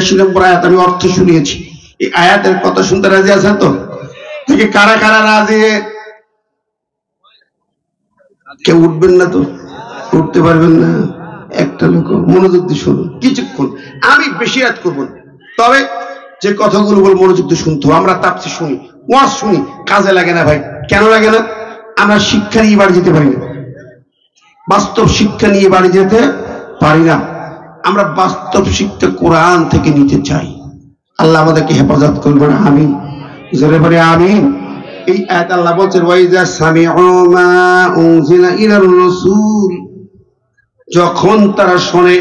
83 নম্বর আয়াত আমি অর্থ শুনিয়েছি। এই আয়াতের কথা শুনতে রাজি আছেন তো? থেকে কারা কারা রাজি? কেউ উঠবেন না তো? উঠতে পারবেন না? একটা লোক মনোযোগ দিয়ে শুনুন কিছুক্ষণ, আমি বেশি রাত করবো না, তবে যে কথাগুলো বল মনোযোগ দিয়ে শুনতে হবে। আমরা তাফসীর শুনি, ওয়াজ শুনি, কাজে লাগে না ভাই। কেন লাগে না? আমরা শিক্ষা নিয়ে বাড়ি যেতে পারি না, বাস্তব শিক্ষা নিয়ে বাড়ি যেতে পারি না। আমরা বাস্তব শিক্ষা কোরআন থেকে নিতে চাই। আল্লাহ আমাদেরকে হেফাজত করবেন, আমিন। জোরে বলে আমিন। এই আয়াত আল্লাহ বলছেন, ওয়াইজা সামিউ মা উনজিলা ইলার রাসূল, যখন তারা শোনে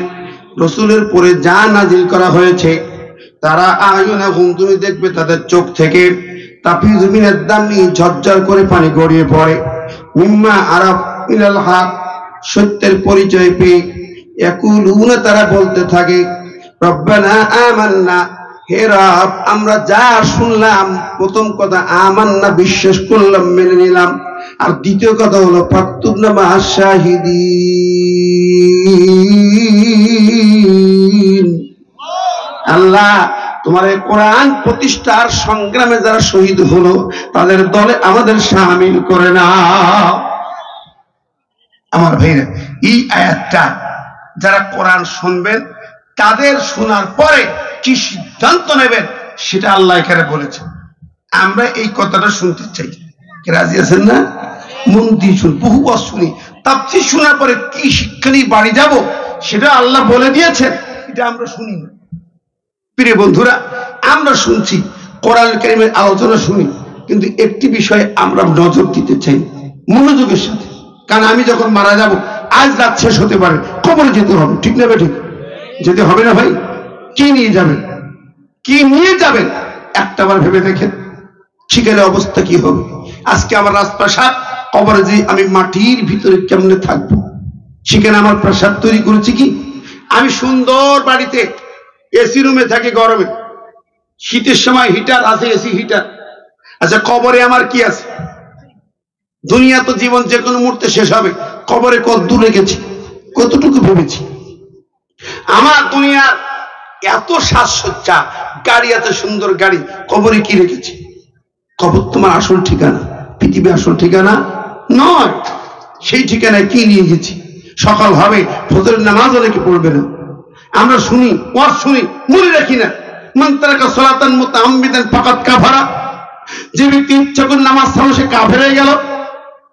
রাসূলের পরে যা নাজিল করা হয়েছে, তারা আয়ুনাহুম, তুমি দেখবে তাদের চোখ থেকে তাফিযু মিনাদ দামি, ঝরঝর করে পানি গড়িয়ে পড়ে, মিম্মা আরাফ মিনাল হক, সত্যের পরিচয় পেয়ে, ইয়াকুলুনা, তারা বলতে থাকে, রব্বানা আমান্না, হে রব আমরা যা শুনলাম, প্রথম কথা আমান্না, বিশ্বাস করলাম, মেনে নিলাম, আর দ্বিতীয় কথা হলো ফাকতুবনা মা'আশ শাহিদিন, আল্লাহ তোমার এই কোরআন প্রতিষ্ঠার সংগ্রামে যারা শহীদ হলো তাদের দলে আমাদের শামিল করে নাও। আমার ভাইরা, এই আয়াতটা যারা কোরআন শুনবেন তাদের শোনার পরে কি সিদ্ধান্ত নেবেন সেটা আল্লাহ এখানে বলেছেন। আমরা এই কথাটা শুনতে চাই, রাজি আছেন না? মন দিয়ে শুন, বহুবার শুনি, তাফসীর শোনার পরে কি শিক্ষা নিয়ে বাড়ি যাব সেটা আল্লাহ বলে দিয়েছেন, এটা আমরা শুনি না। প্রিয় বন্ধুরা, আমরা শুনছি কোরআন কারীমের আলোচনা শুনি, কিন্তু একটি বিষয়ে আমরা নজর দিতে চাই মনোযোগের সাথে। কারণ আমি যখন মারা যাব, আজ রাত শেষ হতে পারে, কবরে যেতে হবে, ঠিক না ঠিক? যেতে হবে না ভাই? কি নিয়ে যাবেন? কি নিয়ে যাবেন একটাবার ভেবে দেখেন, সেখানে অবস্থা কি হবে। আজকে আমার রাজপ্রাসাদ, কবরে যে আমি মাটির ভিতরে কেমনে থাকবো? সেখানে আমার প্রাসাদ তৈরি করেছি কি? আমি সুন্দর বাড়িতে এসি রুমে থাকি গরমে, শীতের সময় হিটার আছে, এসি হিটার। আচ্ছা, কবরে আমার কি আছে? দুনিয়া তো জীবন যে কোনো মুহূর্তে শেষ হবে, কবরে কত দূর রেখেছি, কতটুকু ভেবেছি? আমার দুনিয়ার এত সাজসজ্জা, গাড়ি, এত সুন্দর গাড়ি, কবরে কি রেখেছি? কবর তোমার আসল ঠিকানা, পৃথিবী আসল ঠিকানা নয়। সেই ঠিকানায় কি নিয়ে গেছি? সকাল হবে, ফজরের নামাজ অনেকে পড়বে না। আমরা শুনি, ওয়াজ শুনি, মনে রাখি না। মান তারাকা সালাতান মুতাআম্মিদান ফাকাদ কাফারা, যে ব্যক্তি ইচ্ছা করে নামাজ ছাড়লো সে কাফের হয়ে গেল।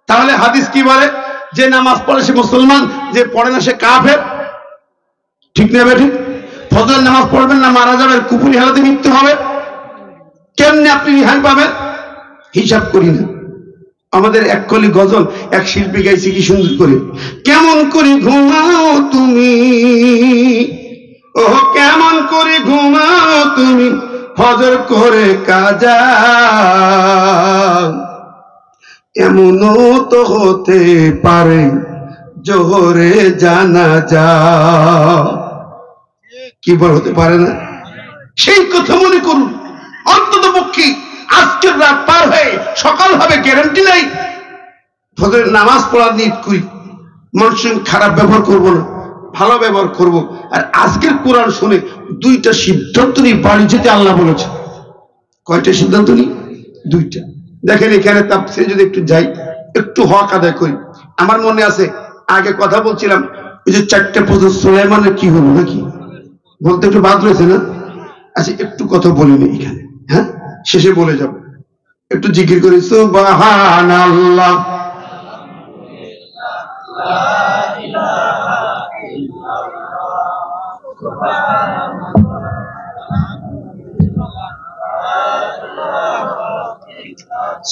তাহলে হাদিস কি বলে? যে নামাজ পড়ে সে মুসলমান, যে পড়ে না সে কাফের। ঠিক না বেঠিক? ফজরের নামাজ পড়বেন না, মারা যাবেন, কুফরি হালাতে মৃত্যু হবে। কেমনে আপনি রিহাই পাবেন? হিসাব করি না। আমাদের এক কলি গজল এক শিল্পী গাইছে কি সুন্দর করে, কেমন করে ঘুমাও তুমি, ও কেমন করে ঘুমাও তুমি, ফজর করে কাজা, এমনও তো হতে পারে জোহরে জানাজা। কি বল, হতে পারে না? সেই কথা মনে করুন। অন্তত পক্ষে আজকের রাত পার হয়ে সকাল হবে গ্যারান্টি নাই। ফজরের নামাজ পড়ার নিয়ত করি, মানুষের খারাপ ব্যবহার করবো না, ভালো ব্যবহার করব। আর আজকের কোরআন শুনে দুইটা সিদ্ধান্ত নিয়ে বাড়ি যেতে আল্লাহ বলেছে। কয়টা সিদ্ধান্ত নিই? দুইটা। দেখেন এখানে তাফসীরে যদি একটু যাই, একটু হক আদায় করি। আমার মনে আছে আগে কথা বলছিলাম, ওই যে 4টে প্রশ্ন সুলাইমানের কি হলো নাকি বলতে একটু বাদ রয়েছে না? আচ্ছা, একটু কথা বলিনি এখানে, হ্যাঁ, শেষে বলে যাব। একটু জিকির করি, সুবহানাল্লাহ,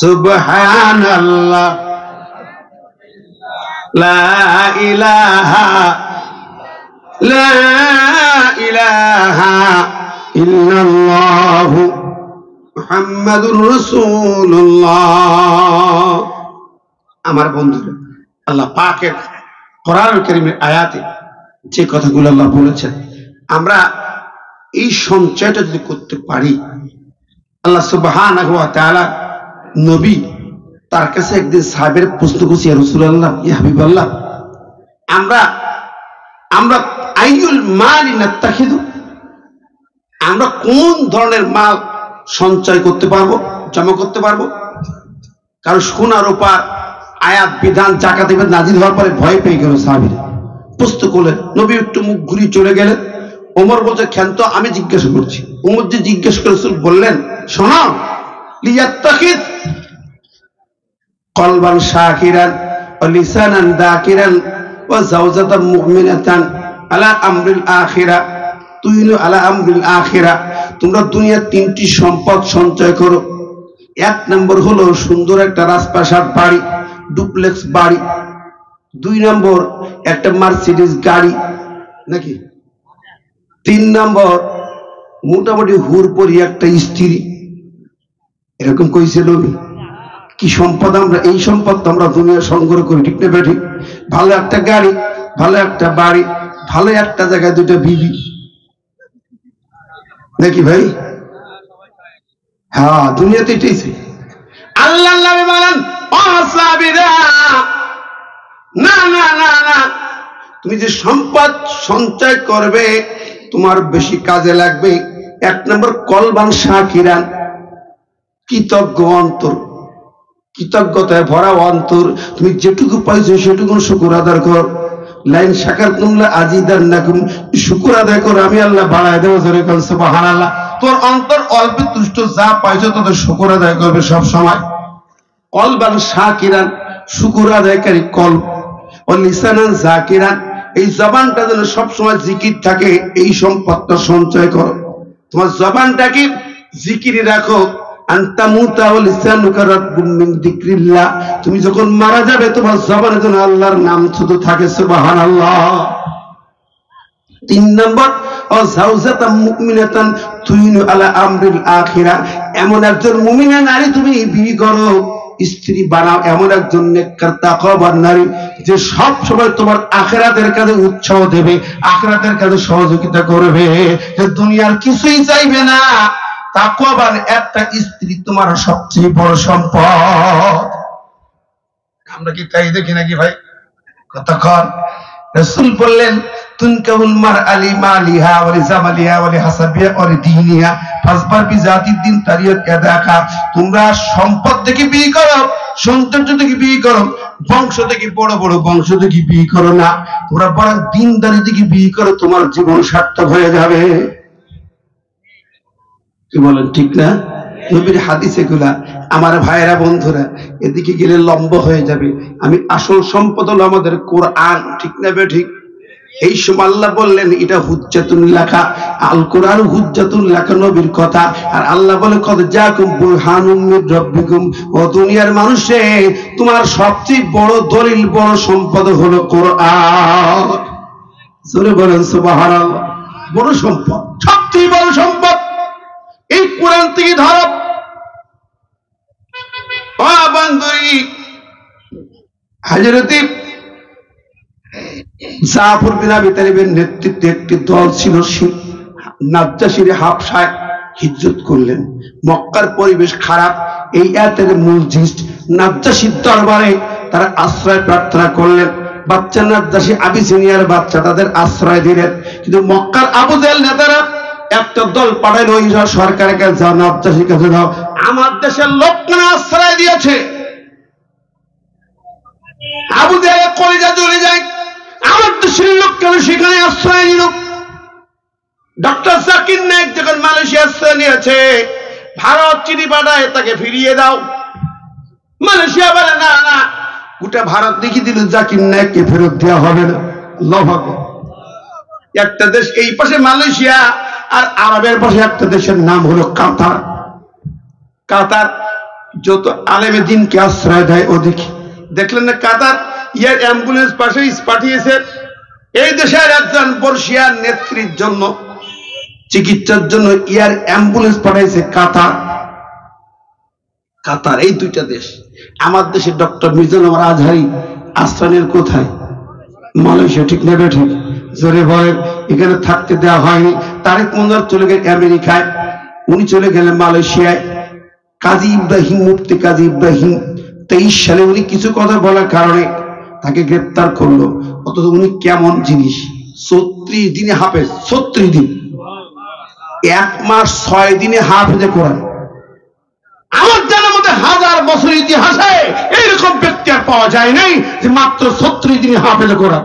সুবহানাল্লাহ, লা ইলাহা ইল্লাল্লাহ মুহাম্মাদুর রাসূলুল্লাহ। আমার বন্ধুরা, আল্লাহ পাকের কোরআনুল কারীমের আয়াতে যে কথাগুলো আল্লাহ বলেছেন, আমরা এই সঞ্চয়টা যদি করতে পারি, আল্লাহ সুবহানাহু ওয়া তাআলা নবী তার কাছে একদিন সাহাবের প্রশ্ন করছে, ইয়া রাসূলুল্লাহ, ইয়া হাবিবাল্লাহ, আমরা আইয়ুল মালি নাত্তাখিযু, আমরা কোন ধরনের মাল সঞ্চয় করতে পারবো, জমা করতে পারবো? কারণ সোনা রূপার আয়াত বিধান জাকাত এবার নাজিল হওয়ার পরে ভয় পেয়ে গেল সাহাবীরা, প্রস্তুত করলেন। নবী একটু মুখ ঘুরিয়ে চলে গেলেন। ওমর বলছে ক্ষান্ত, আমি জিজ্ঞাসা করছি। ওমর যে জিজ্ঞেস করে বললেন, শোনো, লিয়াত্তাখিদ কলবান শাকিরান ওয়া লিসানান যাকিরান ওয়া যাওজাতান মুমিনাতান আলা আমরিল আখিরা তুইনু আলা আমরিল আখিরা। তোমরা দুনিয়ার তিনটি সম্পদ সঞ্চয় করো। এক নম্বর হলো সুন্দর একটা রাজপ্রাসাদ বাড়ি, ডুপ্লেক্স বাড়ি। দুই নম্বর একটা মার্সিডিজ গাড়ি, নাকি? তিন নম্বর মোটামুটি হুরপরি একটা স্ত্রী। এরকম কইছে নবী। কি সম্পদ আমরা, এই সম্পদ তো আমরা দুনিয়া সংগ্রহ করি, ঠিক না ঠিক? ভালো একটা গাড়ি, ভালো একটা বাড়ি, ভালো একটা জায়গায় দুটো বিবি, নাকি ভাই? হ্যাঁ, দুনিয়াতে এটাই ছিল। আল্লাহ নবী বলেন, ও সাহাবীরা, না না না না, তুমি যে সম্পদ সঞ্চয় করবে তোমার বেশি কাজে লাগবে। এক নম্বর কলবান শাকিরান, কৃতজ্ঞ অন্তর, কৃতজ্ঞতায় ভরা অন্তর। তুমি যেটুকু পাইছো সেটুকু শুকর আদায় করো। লাইন শাকারতুম লা আযীদান্নাকুম, শুকর আদায় করো, আমি আল্লাহ বাড়ায় দেব। জোরে বলেন সুবহানাল্লাহ। তোর অন্তর অল্পে তুষ্ট, যা পাইছো তোদের শুকর আদায় করবে সব সময়। কলবান শাকিরান, শুকর আদায়কারী কলব। ও লিসানান যাকিরান, এই জবানটা যেন সবসময় জিকির থাকে, এই সম্পদটা সঞ্চয় করো। তোমার জবানটাকে জিকিরে রাখো। আনতামুতা ওয়া লিসানুকা রাতবুম মিন যিকরিল্লাহ, তুমি যখন মারা যাবে তোমার জবানে যেন আল্লাহর নাম শুধু থাকে। সুবহানাল্লাহ। তিন নম্বর, ও যাওজাতাম মুমিনাতান তুইনু আলা আমরিল আখিরা, এমন একজন মুমিনা নারী তুমি বিয়ে করো, স্ত্রী বানাও, এমন একজন নেককার তাকওয়াবান নারী যে সব সময় তোমার আখিরাতের কাজে উৎসাহ দেবে, আখিরাতের কাজে সহযোগিতা করবে, যে দুনিয়ার কিছুই চাইবে না। তাকওয়াবান একটা স্ত্রী তোমার সবচেয়ে বড় সম্পদ। আমরা কি তাই দেখি নাকি ভাই? কতক্ষণ রাসূল বললেন, তুনকাহুল মারআ লিমালিহা ওয়া লিজামালিহা ওয়া লিহাসাবিহা ওয়া লিদীনিহা ফাসবার বিজাতিদ দ্বীন তারিয়াত ইয়াদাকা। তোমরা সম্পদ থেকে বিয়ে করো, সৌন্দর্য থেকে বিয়ে করো, বংশ থেকে, বড় বড় বংশ থেকে বিয়ে করো না, তোমরা বড় দ্বীনদারি থেকে বিয়ে করো, তোমার জীবন সার্থক হয়ে যাবে। কি বলেন, ঠিক না? নবীর হাদিস এগুলা। আমার ভাইয়েরা, বন্ধুরা, এদিকে গেলে লম্বা হয়ে যাবে। আমি আসল সম্পদ হলো আমাদের কোরআন, ঠিক না বে ঠিক? এই সময় আল্লাহ বললেন এটা হুজ্জাতুন লাকা, আল কোরআন হুজ্জাতুন লাকা, নবীর কথা। আর আল্লাহ বলে কদ জাকুম বুরহানুম মির রাব্বিকুম, ও দুনিয়ার মানুষে তোমার সবচেয়ে বড় দলিল, বড় সম্পদ হলো কোরআন। জোরে বলেন সুবহানাল্লাহ। বড় সম্পদ, সবচেয়ে বড় সম্পদ এই কোরআন থেকে ধরো। হযরতে জাফর বিন আবি তালিবের নেতৃত্বে একটি দল ছিল, নাজ্জাশীর হাবশায় হিজরত করলেন। মক্কার পরিবেশ খারাপ, এই আয়াতের মূল জিস্ট, নাজ্জাশীর দরবারে তারা আশ্রয় প্রার্থনা করলেন। বাচ্চা নাজ্জাশী আবিসিনিয়ার বাচ্চা, তাদের আশ্রয় দিলেন। কিন্তু মক্কার আবু জাহেল নেতারা একটা দল পাঠাইল, ওই সরকারের কাছে যাও, নাজ্জাশীর কাছে যাও, আমার দেশের লোকরা আশ্রয় দিয়েছে। আবু জাহেল কলিজা জ্বলে যায়, আমার দেশের লোক কেন সেখানে আশ্রয় নিল? ডক্টর জাকির নায়েক যখন মালয়েশিয়া আশ্রয় নিয়েছে, ভারত চিঠি পাঠায় তাকে ফিরিয়ে দাও। মালয়েশিয়া বলে না না, গোটা ভারত দেখিয়ে দিল জাকির নায়েককে ফেরত দেওয়া হবে না। আল্লাহু আকবার। একটা দেশ এই পাশে মালয়েশিয়া, আর আরবের পাশে একটা দেশের নাম হলো কাতার। কাতার যত আলেমে দিনকে আশ্রয় দেয় ওদিকে, দেখলেন না কাতার ইয়ার অ্যাম্বুলেন্স পাশে পাঠিয়েছে। এই দেশের একজন বর্ষিয়ার নেত্রীর জন্য, চিকিৎসার জন্য ইয়ার অ্যাম্বুলেন্স পাঠাইছে কাতার। কাতার, এই দুইটা দেশ। আমার দেশে ডক্টর মিজানুর আজহারি আশ্রয়ের কোথায়? মালয়েশিয়া, ঠিক না ঠিক? জোরে বলেন। এখানে থাকতে দেওয়া হয়নি। তারেক মনোয়ার চলে গেলেন আমেরিকায়, উনি চলে গেলেন মালয়েশিয়ায়। কাজী ইব্রাহিম, মুফতি কাজী ইব্রাহিম 23 সালে উনি কিছু কথা বলার কারণে তাকে গ্রেপ্তার করলো। অথচ উনি কেমন জিনিস, 36 দিনে হাফেজ, 36 দিন। 1 মাস 6 দিনে হাফেজে কোরআন। আমার জানার মধ্যে 1000 বছর ইতিহাসে এইরকম ব্যক্তি আর পাওয়া যায় নাই যে মাত্র 36 দিনে হাফেজে কোরআন।